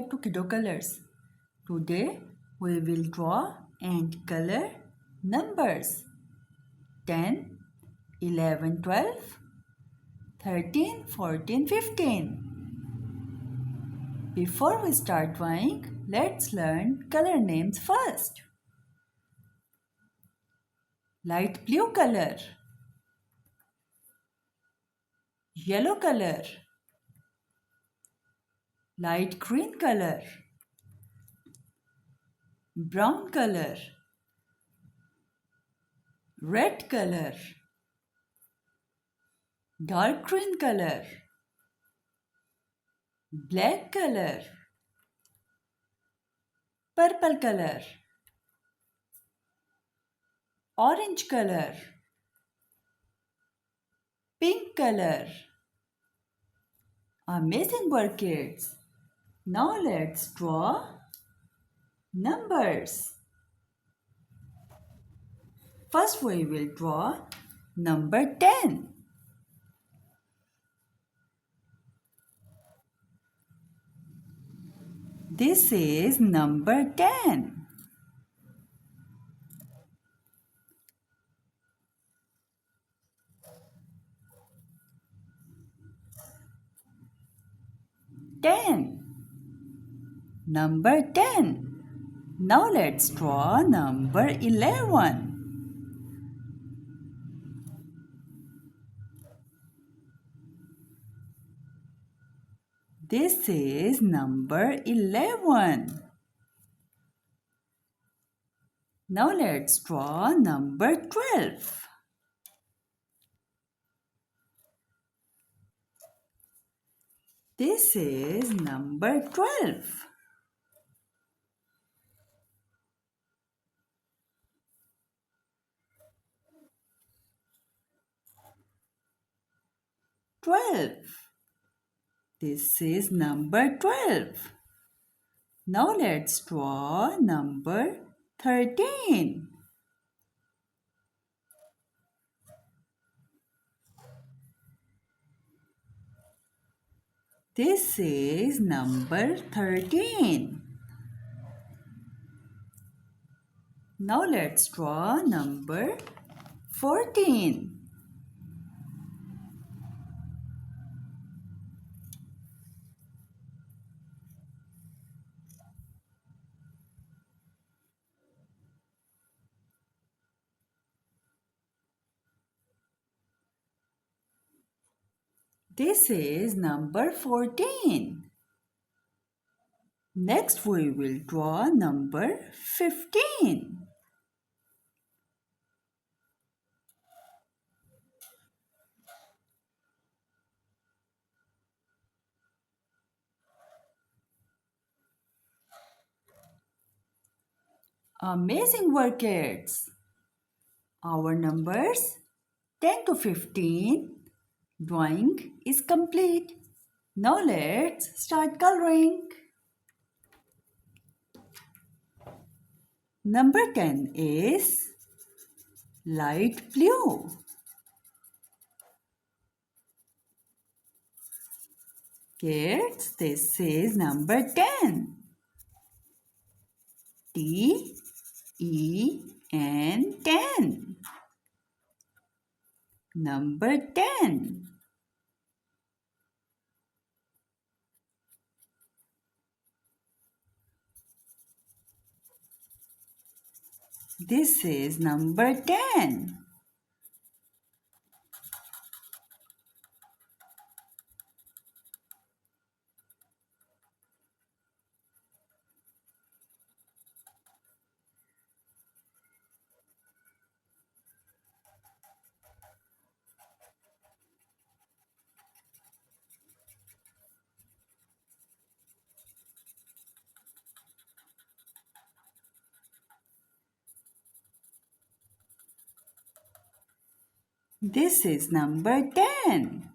back to Kiddo Colors. Today we will draw and color numbers 10, 11, 12, 13, 14, 15. Before we start drawing, let's learn color names first. Light blue color, yellow color, light green color, brown color, red color, dark green color, black color, purple color, orange color, pink color. Amazing work, kids. Now let's draw numbers. First we will draw number 10. This is number 10. Number 10. Now let's draw number 11. This is number 11. Now let's draw number 12. This is number 12. This is number 12. Now let's draw number 13. This is number 13. Now let's draw number 14. This is number 14. Next we will draw number 15. Amazing work, kids! Our numbers 10 to 15 drawing is complete. Now let's start coloring. Number 10 is light blue. Kids, this is number 10. T-E-N 10. Number 10. This is number 10. This is number 10.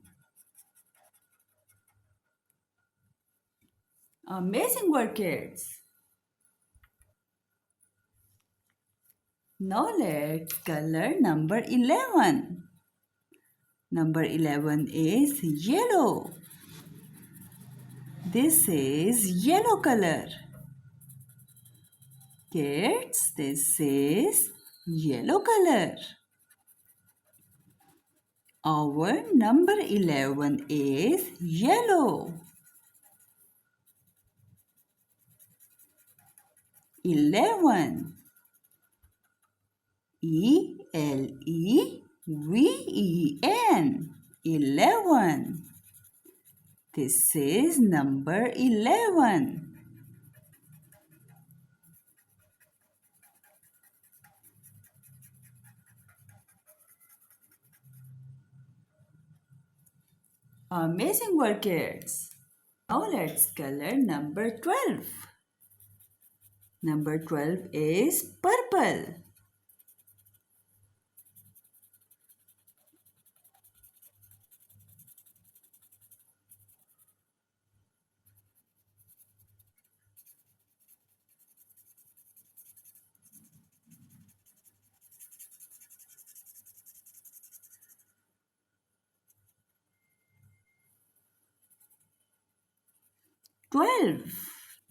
Amazing work, kids! Now let's color number 11. Number 11 is yellow. This is yellow color. Kids, this is yellow color. Our number 11 is yellow. 11. ELEVEN. 11. This is number 11. Amazing work, kids. Now let's color number 12. Number 12 is purple.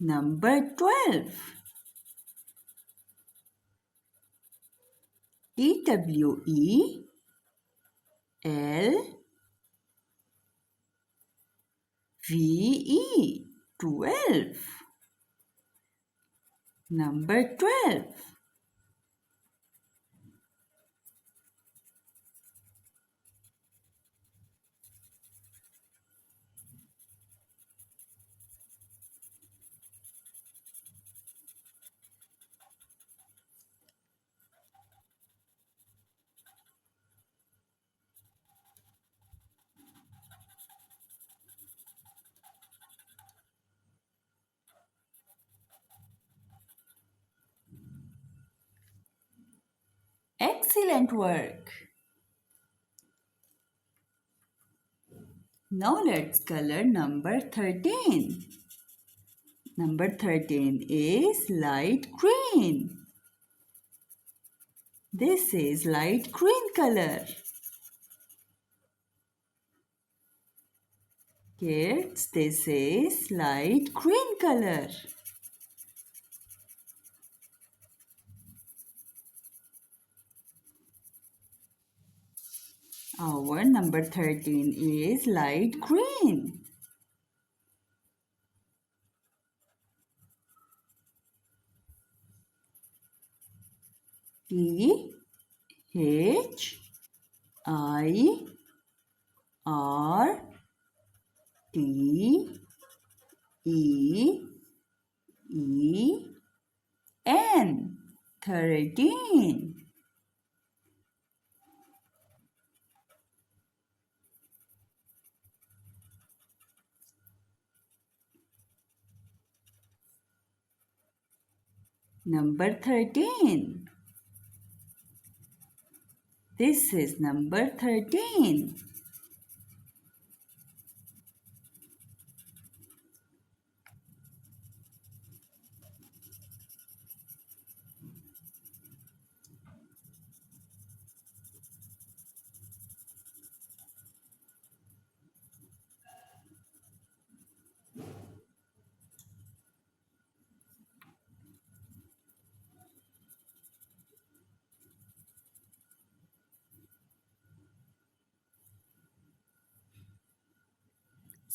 Number 12. TWELVE. 12. Number 12. Excellent work. Now let's color number 13. Number 13 is light green. This is light green color. Kids, this is light green color. Our number 13 is light green. THIRTEEN. 13. Number 13. This is number 13.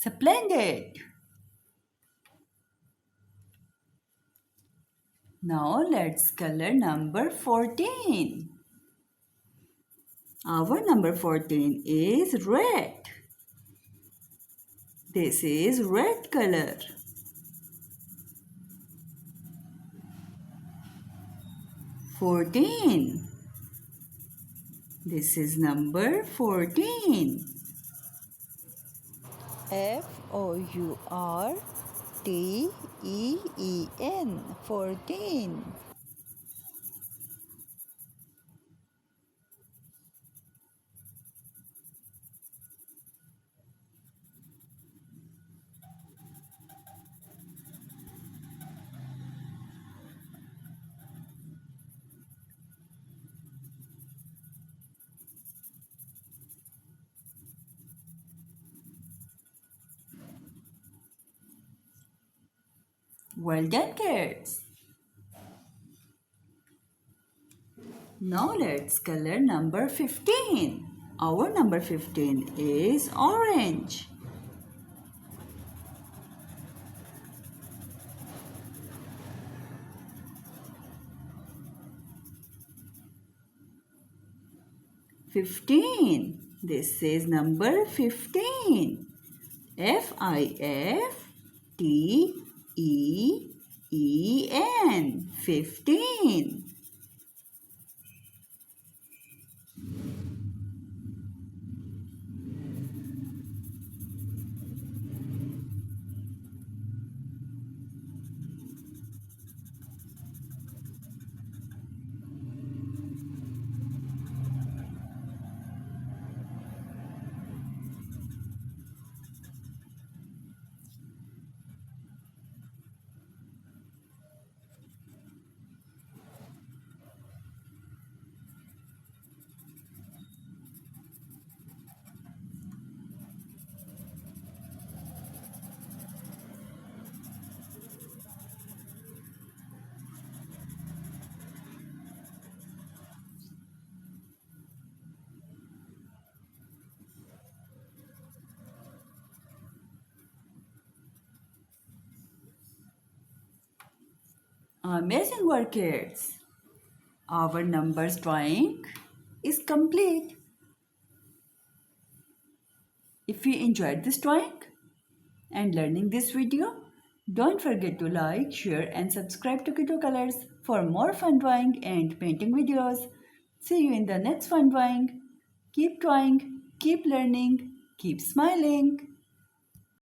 Splendid! Now let's color number 14. Our number 14 is red. This is red color. 14. This is number 14. FOURTEEN. 14. Well done, kids. Now let's color number 15. Our number 15 is orange. 15. This is number 15. Fifteen. 15. Amazing work, kids. Our numbers drawing is complete. If you enjoyed this drawing and learning this video, don't forget to like, share and subscribe to Kiddo Colors for more fun drawing and painting videos. See you in the next fun drawing. Keep drawing, keep learning, keep smiling.